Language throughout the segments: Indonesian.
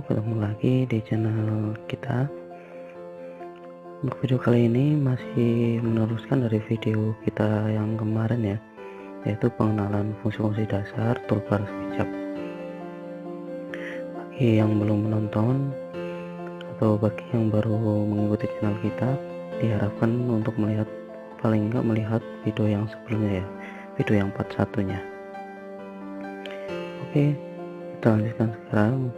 ketemu lagi di channel kita. Untuk video kali ini masih meneruskan dari video kita yang kemarin ya, yaitu pengenalan fungsi-fungsi dasar toolbar SketchUp. Bagi yang belum menonton atau bagi yang baru mengikuti channel kita, diharapkan untuk melihat, paling enggak melihat video yang sebelumnya ya, video yang part 1-nya. Oke, kita lanjutkan sekarang.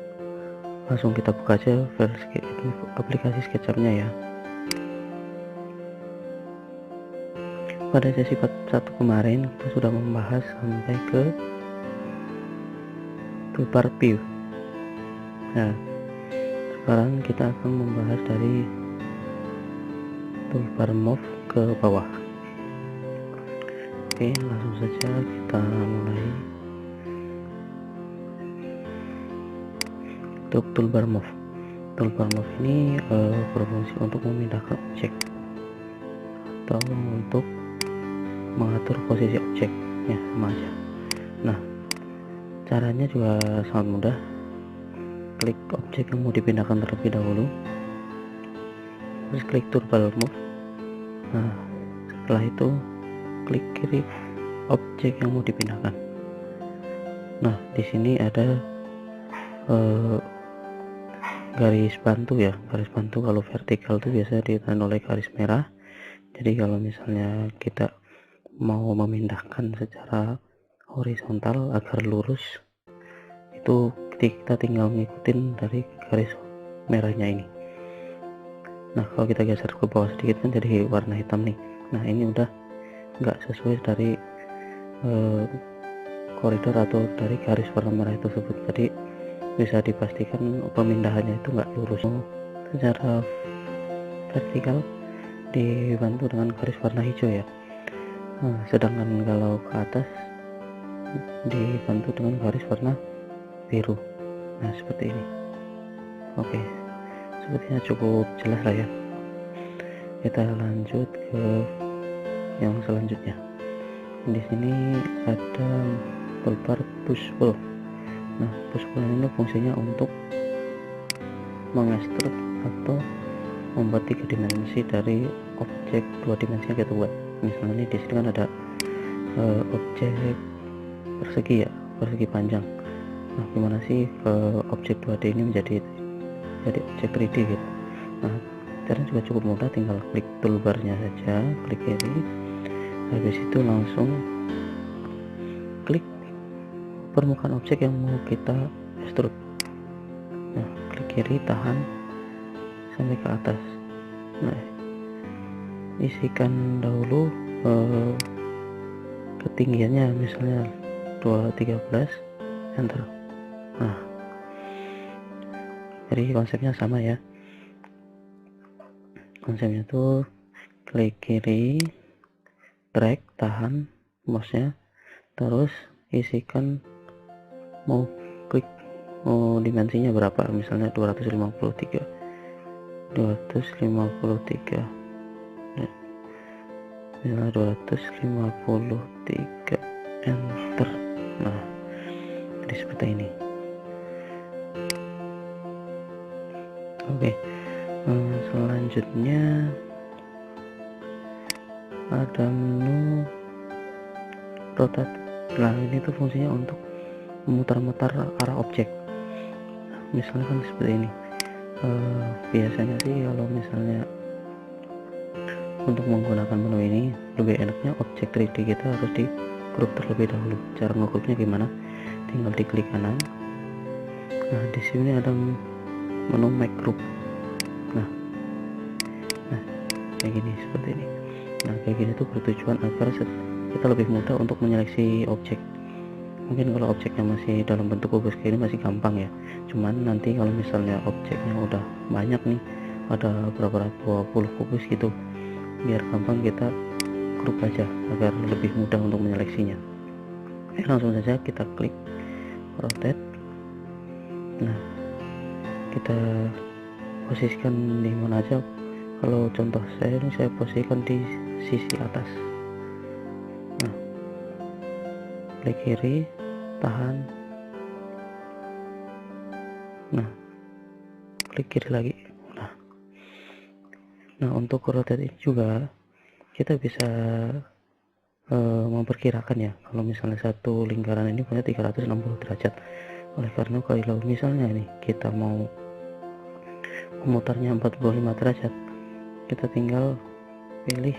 Langsung kita buka aja file aplikasi SketchUp-nya ya. Pada sesi part 1 kemarin kita sudah membahas sampai ke toolbar view. Nah, sekarang kita akan membahas dari toolbar move ke bawah. Oke, langsung saja kita mulai. Untuk toolbar move ini berfungsi untuk memindahkan objek atau untuk mengatur posisi objek ya, sama aja. Nah, caranya juga sangat mudah. Klik objek yang mau dipindahkan terlebih dahulu, terus klik toolbar move. Nah, setelah itu klik kiri objek yang mau dipindahkan. Nah, di sini ada garis bantu ya. Garis bantu kalau vertikal itu biasa ditandai oleh garis merah. Jadi kalau misalnya kita mau memindahkan secara horizontal agar lurus, itu kita tinggal ngikutin dari garis merahnya ini. Nah, kalau kita geser ke bawah sedikit kan jadi warna hitam nih. Nah, ini udah nggak sesuai dari koridor atau dari garis warna merah tersebut. Jadi bisa dipastikan pemindahannya itu nggak lurus. Secara vertikal dibantu dengan garis warna hijau ya. Nah, sedangkan kalau ke atas dibantu dengan garis warna biru. Nah, seperti ini. Oke, sepertinya cukup jelas lah ya. Kita lanjut ke yang selanjutnya. Di sini ada toolbar push pull. Nah, push pull ini fungsinya untuk mengestrut atau membuat 3 dimensi dari objek 2 dimensi yang kita buat. Misalnya di sini kan ada objek persegi ya, persegi panjang. Nah, gimana sih objek 2D ini menjadi objek 3D gitu. Nah, caranya juga cukup mudah, tinggal klik toolbarnya saja, klik kiri, habis itu langsung klik permukaan objek yang mau kita extrude. Nah, klik kiri, tahan sampai ke atas. Nah, isikan dahulu ketinggiannya, misalnya 213, enter. Nah, jadi konsepnya sama ya. Konsepnya tuh klik kiri, drag, tahan mouse-nya, terus isikan mau klik dimensinya berapa, misalnya 253, misalnya 253, enter. Nah, jadi seperti ini. Oke, selanjutnya ada menu rotate. Nah, ini tuh fungsinya untuk memutar-mutar arah objek. Misalnya kan seperti ini. Biasanya sih kalau misalnya untuk menggunakan menu ini lebih enaknya objek 3D kita harus di grup terlebih dahulu. Cara ngegrupnya gimana? Tinggal diklik kanan. Nah, di sini ada menu make group. Nah, kayak gini, seperti ini. Nah, kayak gini tuh bertujuan agar kita lebih mudah untuk menyeleksi objek. Mungkin kalau objeknya masih dalam bentuk kubus kayak ini masih gampang ya. Cuman nanti kalau misalnya objeknya udah banyak nih, ada berapa 20 kubus gitu, biar gampang kita grup aja agar lebih mudah untuk menyeleksinya. Langsung saja kita klik rotate. Nah, kita posisikan di mana aja. Kalau contoh saya ini, saya posisikan di sisi atas. Nah, klik kiri, tahan. Nah, klik kiri lagi. Nah untuk rotate ini juga kita bisa memperkirakan ya, kalau misalnya satu lingkaran ini punya 360 derajat. Oleh karena kalau misalnya nih kita mau memutarnya 45 derajat, kita tinggal pilih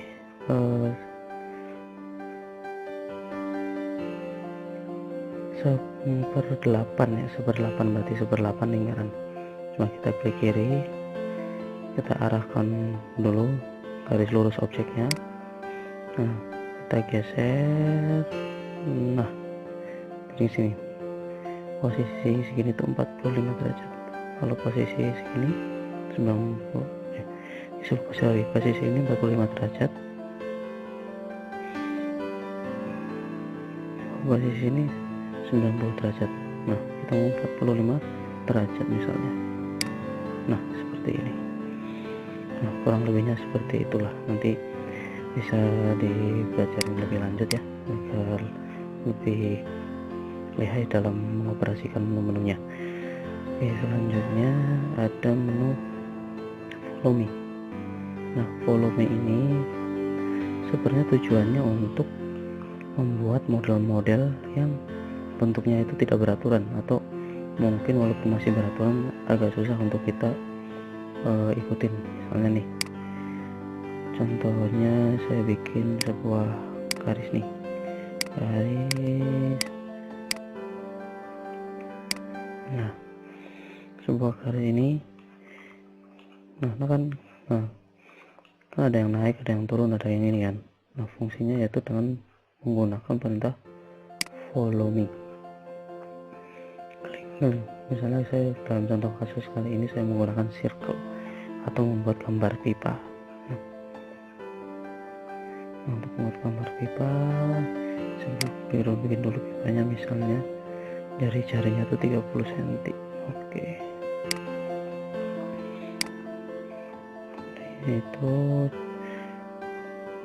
1/8 ya, 1/8 berarti 1/8 lingkaran. Cuma kita klik kiri, kita arahkan dulu garis lurus objeknya. Nah kita geser, nah dari sini posisi segini tuh 45 derajat, kalau posisi segini 90 posisi ini 45 derajat, posisi ini 90 derajat. Nah kita mau 45 derajat misalnya. Nah seperti ini. Nah kurang lebihnya seperti itulah, nanti bisa dipelajari lebih lanjut ya, agar lebih lihai dalam mengoperasikan menu-menunya. Oke, selanjutnya ada menu follow me. Nah follow me ini sebenarnya tujuannya untuk membuat model-model yang bentuknya itu tidak beraturan, atau mungkin walaupun masih beraturan agak susah untuk kita ikutin. Misalnya nih, contohnya saya bikin sebuah garis nih, garis. Nah sebuah garis ini, nah kan ada yang naik, ada yang turun, ada yang ini kan. Nah fungsinya yaitu dengan menggunakan perintah follow me. Misalnya saya dalam contoh kasus kali ini saya menggunakan circle atau membuat gambar pipa. Nah, untuk membuat gambar pipa, saya bikin dulu pipanya, misalnya jari-jarinya tuh 30 cm. Oke. Itu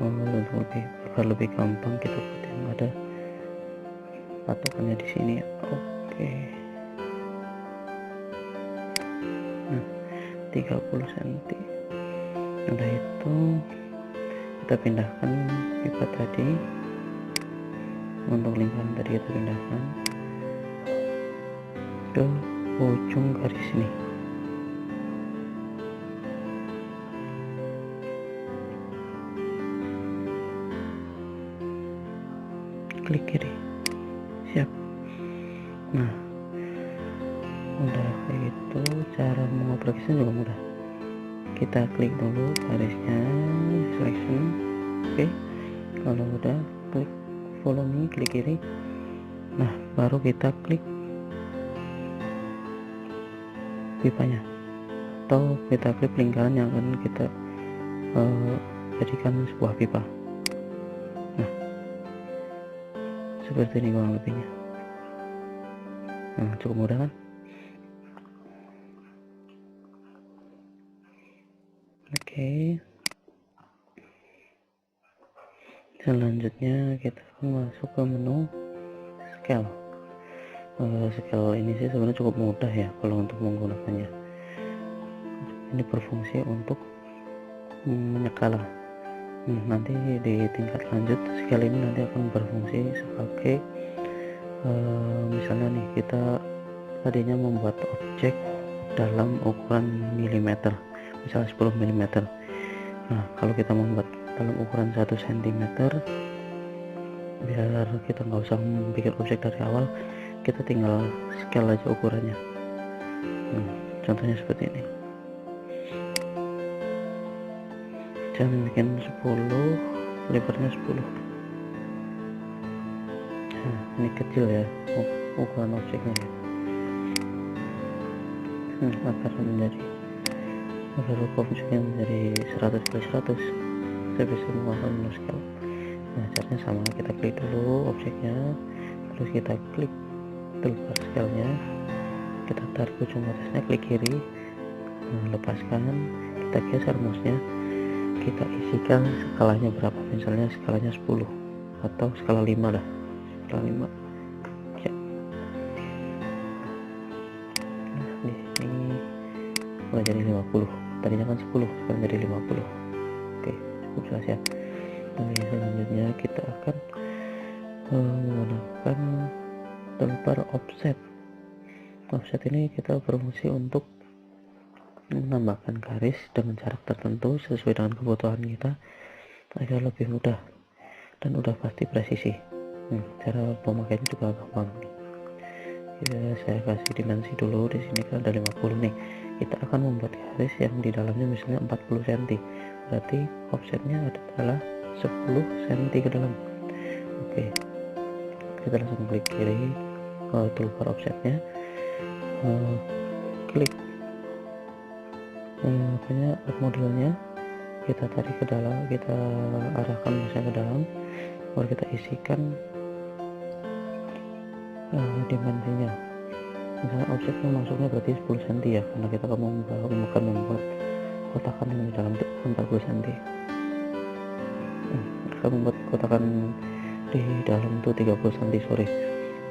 agar lebih gampang kita buat yang ada patokannya di sini. Oke. Nah 30 cm. Udah itu kita pindahkan pipa tadi, untuk lingkaran tadi kita pindahkan ke ujung garis ini. Klik kiri, siap. Nah udah kayak gitu, cara mengoperasikan juga mudah. Kita klik dulu garisnya, selection. Oke, kalau udah klik follow me, klik kiri. Nah baru kita klik pipanya, atau kita klik lingkaran yang akan kita jadikan sebuah pipa. Nah seperti ini kurang lebihnya. Nah cukup mudah kan? Oke, selanjutnya kita akan masuk ke menu scale. Scale ini sih sebenarnya cukup mudah ya kalau untuk menggunakannya. Ini berfungsi untuk menyekala. Nanti di tingkat lanjut scale ini nanti akan berfungsi sebagai misalnya nih, kita tadinya membuat objek dalam ukuran milimeter, misalnya 10 mm. Nah kalau kita membuat dalam ukuran 1 cm, biar kita nggak usah bikin objek dari awal, kita tinggal scale aja ukurannya. Contohnya seperti ini, saya bikin 10, lebarnya 10. Nah ini kecil ya ukuran objeknya ya. Agar objeknya menjadi 100 kali 100, saya bisa menggunakan menu scale. Nah caranya sama, kita klik dulu objeknya, terus kita klik toolbar scale nya, kita tarik ujung atasnya, klik kiri, lepaskan, kita geser mouse nya, kita isikan skalanya berapa, misalnya skalanya 10 atau skala 5 lah, skala 5 ya. Nah di sini sekarang jadi 50, tadinya kan 10 sekarang jadi 50. Oke, cukup jelas ya. Dan selanjutnya kita akan menggunakan toolbar offset. Offset ini kita berfungsi untuk menambahkan garis dengan jarak tertentu sesuai dengan kebutuhan kita agar lebih mudah dan udah pasti presisi. Cara pemakaiannya juga gampang. Saya kasih dimensi dulu. Di sini kan ada 50 nih, kita akan membuat garis yang di dalamnya misalnya 40 cm, berarti offsetnya adalah 10 cm ke dalam. Oke, kita langsung klik kiri toolbar offsetnya, klik modelnya, kita tarik ke dalam, kita arahkan masanya ke dalam, baru kita isikan dimensinya. Misalnya offsetnya masuknya berarti 10 cm ya, karena kita akan membuat kotakan yang di dalam itu 40 cm. Kita membuat kotakan di dalam itu 30 cm, sorry,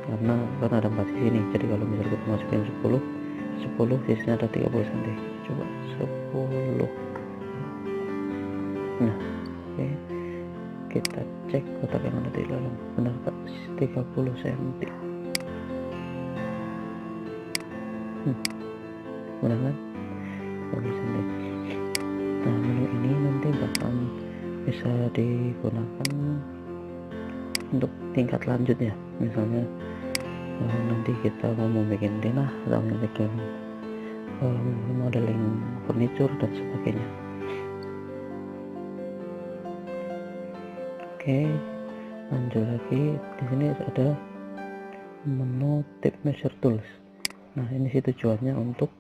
karena ada 4 sisi nih. Jadi kalau misalnya kita masukin 10 sisinya ada 30 cm. Coba 10. Nah, oke, kita cek kotak yang ada di dalam benar tak 30 cm. Benar kan? 30 cm. Nah, menu ini nanti bakal bisa digunakan untuk tingkat lanjutnya. Misalnya nanti kita mau bikin denah atau bikin modeling furniture dan sebagainya. Oke, lanjut lagi. Di sini ada menu tape measure tools. Nah, ini sih tujuannya untuk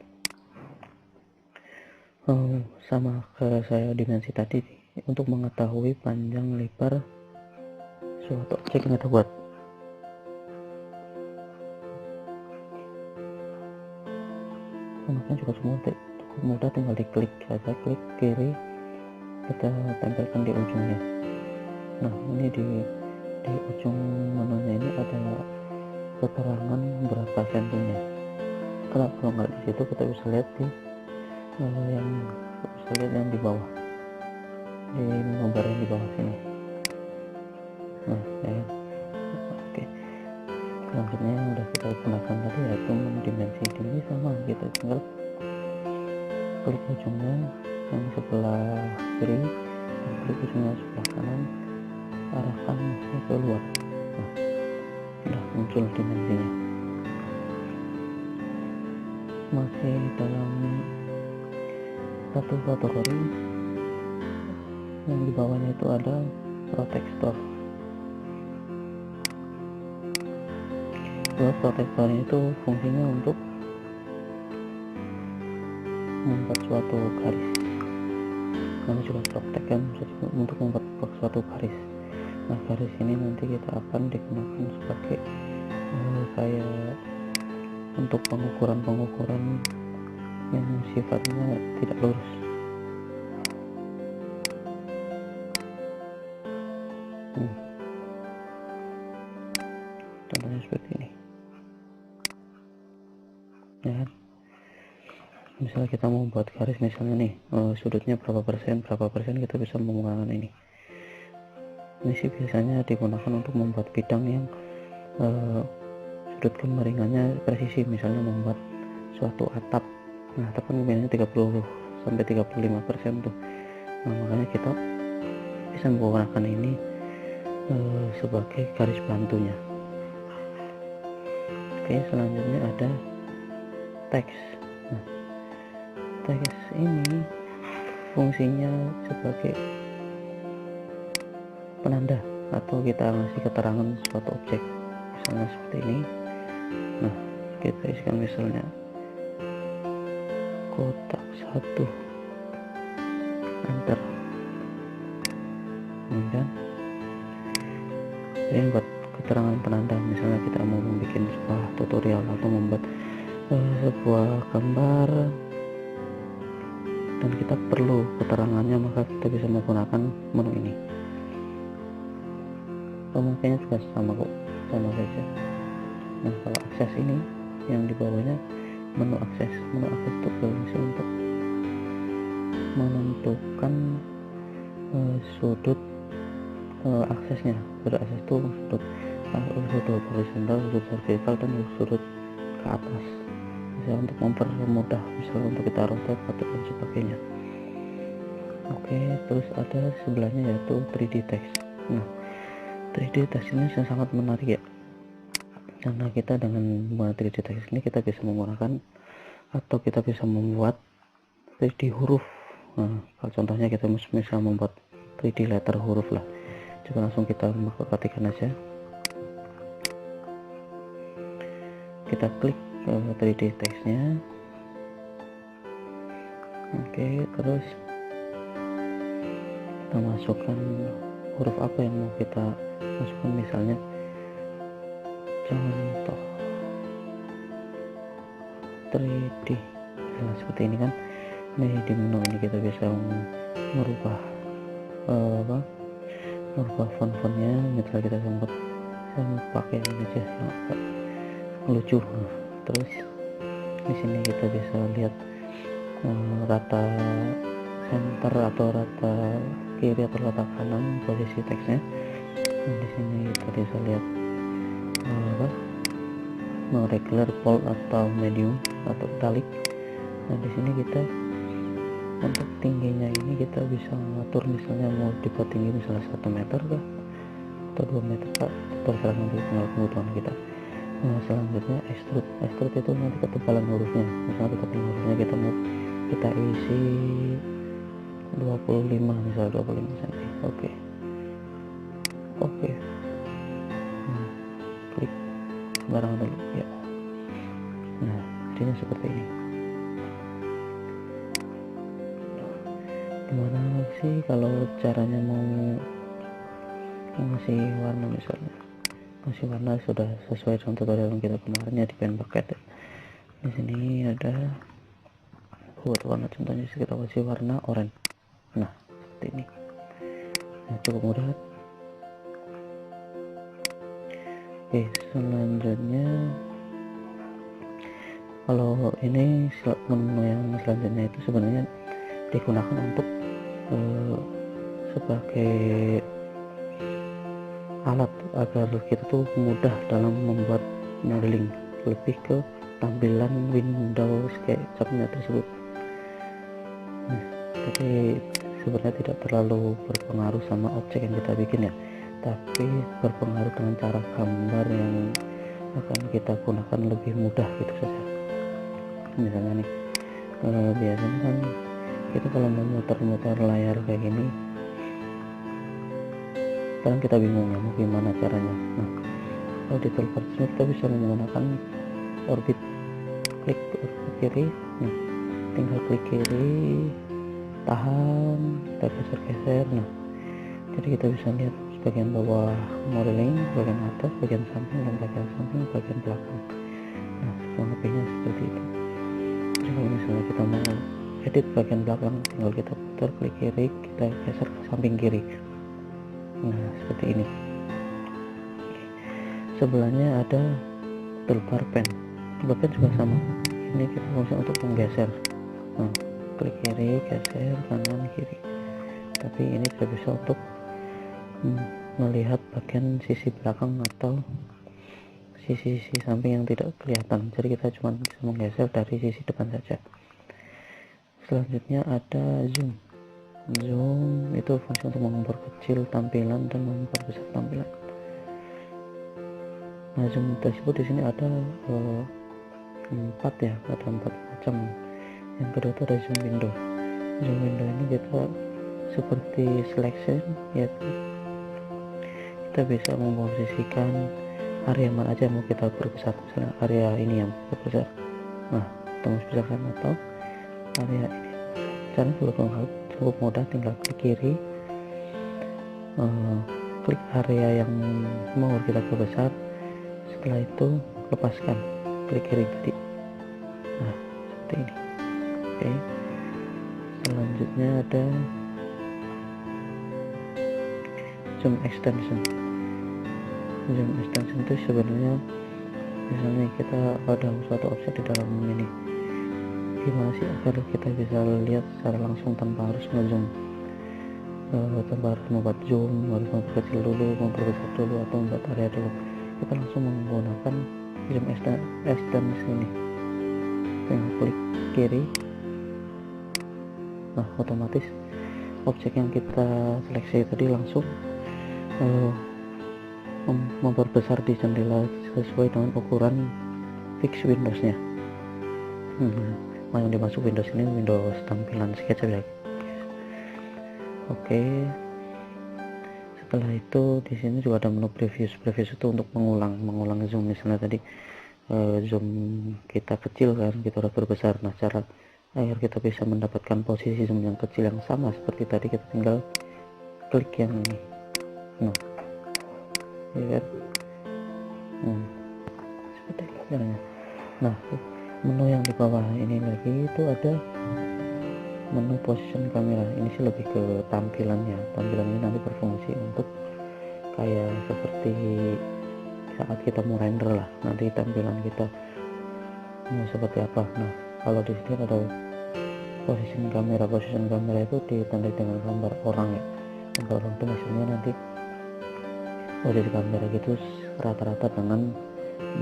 sama ke saya dimensi tadi, untuk mengetahui panjang lebar suatu objek yang kita buat. Makanya juga cukup mudah, tinggal diklik saja, klik kiri, kita tempelkan di ujungnya. Nah, ini di ujung menunya ini ada keterangan berapa sentinya. Kalau nggak di situ, kita bisa lihat di yang di bawah, di nomor yang di bawah sini. Nah, ya. Oke, selanjutnya yang udah kita gunakan tadi yaitu dimensi. Ini sama, kita tinggal klik ujungnya yang sebelah kiri dan klik ujungnya sebelah kanan, arahkan ke luar. Nah, udah muncul dimensinya. Masih dalam satu kategori, yang di bawahnya itu ada protektor. Protektor itu fungsinya untuk membuat suatu garis. Kami juga protek kan untuk membuat suatu garis. Nah, garis ini nanti kita akan digunakan sebagai kayak untuk pengukuran yang sifatnya tidak lurus. Contohnya seperti ini ya kan? Misalnya kita mau buat garis, misalnya nih sudutnya berapa persen kita bisa menggunakan ini. Ini sih biasanya digunakan untuk membuat bidang yang sudut kemiringannya presisi. Misalnya membuat suatu atap, nah atap kan kemiringannya 30-35% tuh. Nah, makanya kita bisa menggunakan ini sebagai garis bantunya. Oke, selanjutnya ada teks. Nah, teks ini fungsinya sebagai penanda atau kita ngasih keterangan suatu objek, misalnya seperti ini. Nah, kita isikan misalnya kotak 1, enter. Kemudian ini buat keterangan penanda, misalnya kita mau membuat sebuah tutorial atau membuat sebuah gambar dan kita perlu keterangannya, maka kita bisa menggunakan menu ini. Pemakaiannya juga sama kok, sama saja. Nah, kalau akses ini yang di bawahnya menu akses itu berfungsi untuk menentukan sudut aksesnya. Sudut akses itu sudut horizontal, sudut vertikal, dan sudut ke atas. Misalnya untuk mempermudah, misalnya untuk kita rotate atau dan sebagainya. Oke, terus ada sebelahnya yaitu 3D text. Nah, 3D text ini sangat menarik ya, karena kita dengan menggunakan 3D text ini kita bisa menggunakan atau kita bisa membuat 3D huruf. Nah, kalau contohnya kita bisa membuat 3D letter huruf lah. Coba langsung kita ketikkan aja, kita klik 3D textnya. Oke, terus kita masukkan huruf apa yang mau kita masukkan, misalnya contoh 3D. Nah, seperti ini kan. Nih di menu ini kita bisa merubah merubah font-fontnya. Misalnya kita sempat pakai ini aja yang agak lucu. Terus di sini kita bisa lihat rata center atau rata kiri atau rata kanan posisi teksnya. Nah, di sini kita bisa lihat regular, bold atau medium atau italic. Nah, di sini kita untuk tingginya ini kita bisa mengatur, misalnya mau dibuat tinggi misalnya 1 meter kah atau 2 meter kah, terserah nanti tinggal kebutuhan kita. Nah, selanjutnya extrude itu nanti ketebalan hurufnya. Misalnya ketebalan hurufnya kita mau kita isi 25, misalnya 25 cm. Oke. Nah, klik sembarangan dulu ya. Nah, jadinya seperti ini. Gimana sih kalau caranya mau ngasih warna, misalnya ngasih warna sudah sesuai dengan tutorial yang kita kemarinnya di pen bucket. Di sini ada buat warna, contohnya kita kasih warna oranye. Nah, seperti ini. Nah, cukup mudah. Oke, selanjutnya kalau ini menu yang selanjutnya itu sebenarnya digunakan untuk sebagai alat agar kita tuh mudah dalam membuat modeling, lebih ke tampilan window SketchUp-nya tersebut. Nah, jadi sebenarnya tidak terlalu berpengaruh sama objek yang kita bikin ya, tapi berpengaruh dengan cara gambar yang akan kita gunakan lebih mudah gitu saja. Misalnya nih, biasanya kan kita kalau mau muter-muter layar kayak gini, sekarang kita bingung ya mau gimana caranya. Nah, kalau di toolbar sini kita bisa menggunakan orbit, klik orbit kiri. Nah, tinggal klik kiri, tahan, kita geser-geser. Nah, jadi kita bisa lihat bagian bawah modeling, bagian atas, bagian samping, dan bagian samping, bagian belakang. Nah, kurang lebihnya seperti itu. Jadi kalau misalnya kita mau edit bagian belakang, tinggal kita putar, klik kiri, kita geser ke samping kiri. Nah, seperti ini. Sebelahnya ada toolbar pen. Toolbar pen juga sama. Ini kita fungsi untuk menggeser. Nah, klik kiri, geser kanan kiri. Tapi ini tidak bisa untuk melihat bagian sisi belakang atau sisi samping yang tidak kelihatan. Jadi kita cuma bisa menggeser dari sisi depan saja. Selanjutnya ada zoom. Zoom itu fungsi untuk memperkecil tampilan dan memperbesar tampilan. Nah, zoom tersebut di sini ada 4 ya, ada 4 macam. Yang kedua itu ada zoom window. Zoom window ini kita seperti selection, yaitu kita bisa memposisikan area mana aja yang mau kita perbesar. Misalnya area ini yang kita besar. Nah, kita mau besarkan atau area ini. Caranya cukup mudah, tinggal klik kiri, klik area yang mau kita perbesar. Setelah itu lepaskan, klik kiri tadi. Nah, seperti ini. Oke. Selanjutnya ada zoom extension. Zoom extension itu sebenarnya misalnya kita ada suatu objek di dalam ini, gimana sih agar kita bisa lihat secara langsung tanpa harus ngezoom, tanpa harus membuat zoom, harus memperkecil dulu, memperbesar dulu, atau membuat area dulu. Kita langsung menggunakan zoom extends ini, tinggal klik kiri. Nah, otomatis objek yang kita seleksi tadi langsung memperbesar di jendela sesuai dengan ukuran fix Windows-nya. Yang dimasuk Windows ini Windows tampilan SketchUp ya. Oke. Setelah itu di sini juga ada menu previous itu untuk mengulang zoom. Misalnya tadi zoom kita kecil kan, kita harus berbesar. Nah, cara agar kita bisa mendapatkan posisi zoom yang kecil yang sama seperti tadi, kita tinggal klik yang ini. Nah, ya kan? Seperti itu caranya. Nah, menu yang di bawah ini lagi itu ada menu position kamera. Ini sih lebih ke tampilannya. Tampilan ini nanti berfungsi untuk kayak seperti saat kita mau render lah, nanti tampilan kita mau seperti apa. Nah, kalau di sini ada position kamera itu ditandai dengan gambar orang ya. Gambar orang itu maksudnya nanti posisi kamera gitu rata-rata dengan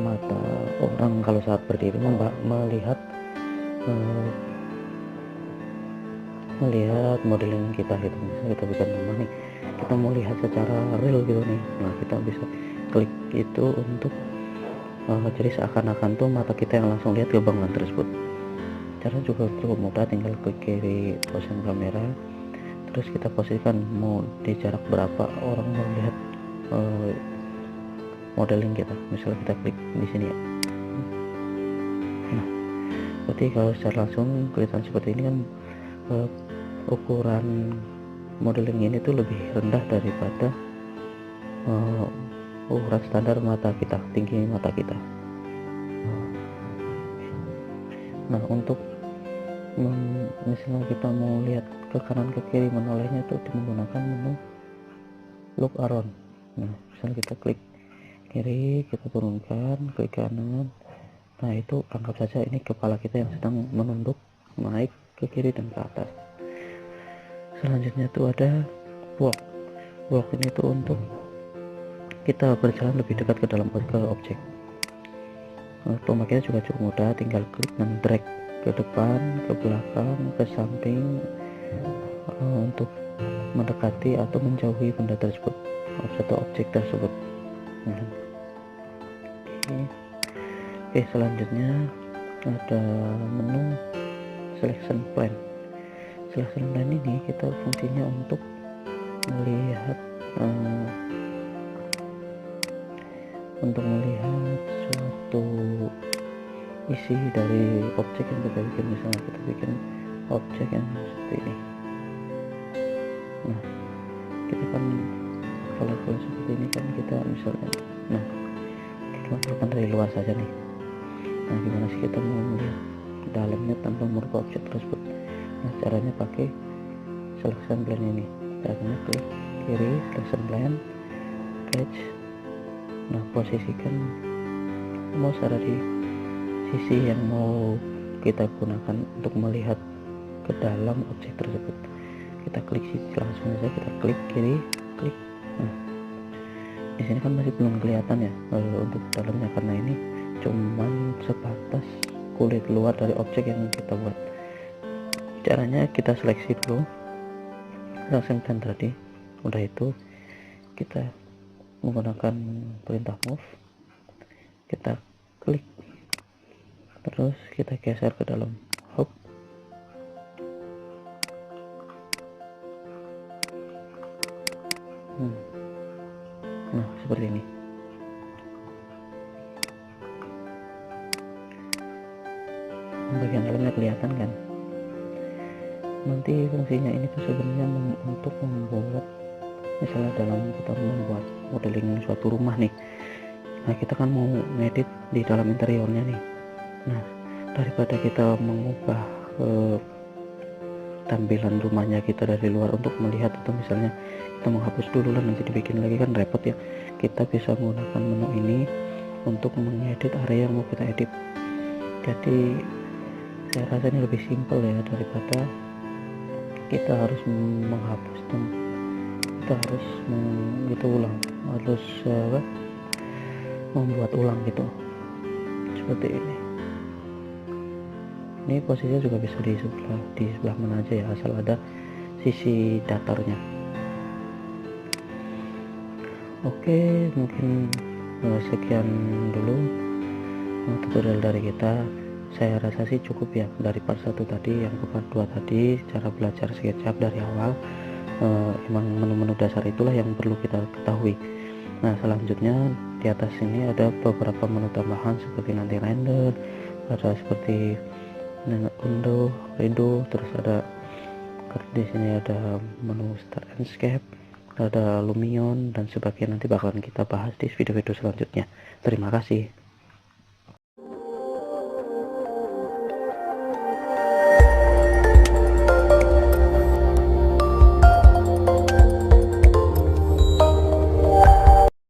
mata orang kalau saat berdiri melihat modeling kita gitu. Misalnya kita bikin rumah nih, kita mau lihat secara real gitu nih, nah kita bisa klik itu untuk jadi seakan-akan tuh mata kita yang langsung lihat ke bangunan tersebut. Caranya juga cukup mudah, tinggal klik kiri position kamera, terus kita posisikan mau di jarak berapa orang melihat modeling kita. Misalnya kita klik di sini ya. Nah, berarti kalau secara langsung kelihatan seperti ini kan, ukuran modeling ini tuh lebih rendah daripada ukuran standar mata kita, tinggi mata kita. Nah, untuk misalnya kita mau lihat ke kanan ke kiri, menolehnya itu menggunakan menu look around. Nah, misalnya kita klik kiri, kita turunkan, klik kanan. Nah, itu anggap saja ini kepala kita yang sedang menunduk naik ke kiri dan ke atas. Selanjutnya itu ada walk ini tuh untuk kita berjalan lebih dekat ke dalam objek. Pemakaiannya juga cukup mudah, tinggal klik dan drag ke depan, ke belakang, ke samping untuk mendekati atau menjauhi benda tersebut atau objek tersebut. Oke, selanjutnya ada menu selection plan. Selection plan ini kita fungsinya untuk melihat suatu isi dari objek yang kita bikin. Misalnya kita bikin objek yang seperti ini. Nah, kita kan kalau seperti ini kan kita misalnya, nah kita lakukan dari luar saja nih. Nah, gimana sih kita mau melihat dalamnya tanpa merubah objek tersebut? Nah, caranya pakai selection plan ini. Caranya klik kiri selection plan, catch. Nah, posisikan mouse ada di sisi yang mau kita gunakan untuk melihat ke dalam objek tersebut. Kita klik sisi langsung saja, kita klik kiri, klik. Nah, di sini kan masih belum kelihatan ya untuk dalamnya, karena ini cuman sebatas kulit luar dari objek yang kita buat. Caranya kita seleksi dulu selection plan tadi, udah itu kita menggunakan perintah move, kita klik, terus kita geser ke dalam hub. Nah, seperti ini. Bagian dalamnya kelihatan kan? Nanti fungsinya ini tuh sebenarnya untuk membuat, misalnya dalam kita membuat modeling suatu rumah nih. Nah, kita kan mau ngedit di dalam interiornya nih. Nah, daripada kita mengubah tampilan rumahnya kita dari luar untuk melihat, atau misalnya kita menghapus dulu lah nanti dibikin lagi kan repot ya, kita bisa menggunakan menu ini untuk mengedit area yang mau kita edit. Jadi Saya rasa ini lebih simpel ya daripada kita harus menghapus dan kita harus ulang, harus membuat ulang gitu, seperti ini. Ini posisinya juga bisa di sebelah mana aja ya, asal ada sisi datarnya. Oke, mungkin sekian dulu tutorial dari kita. Saya rasa sih cukup ya dari part 1 tadi. Yang ke part 2 tadi cara belajar SketchUp dari awal, emang menu-menu dasar itulah yang perlu kita ketahui. Nah, selanjutnya di atas ini ada beberapa menu tambahan seperti nanti render, ada seperti window, terus ada di sini ada menu start and escape, ada Lumion dan sebagainya. Nanti bakalan kita bahas di video-video selanjutnya. Terima kasih.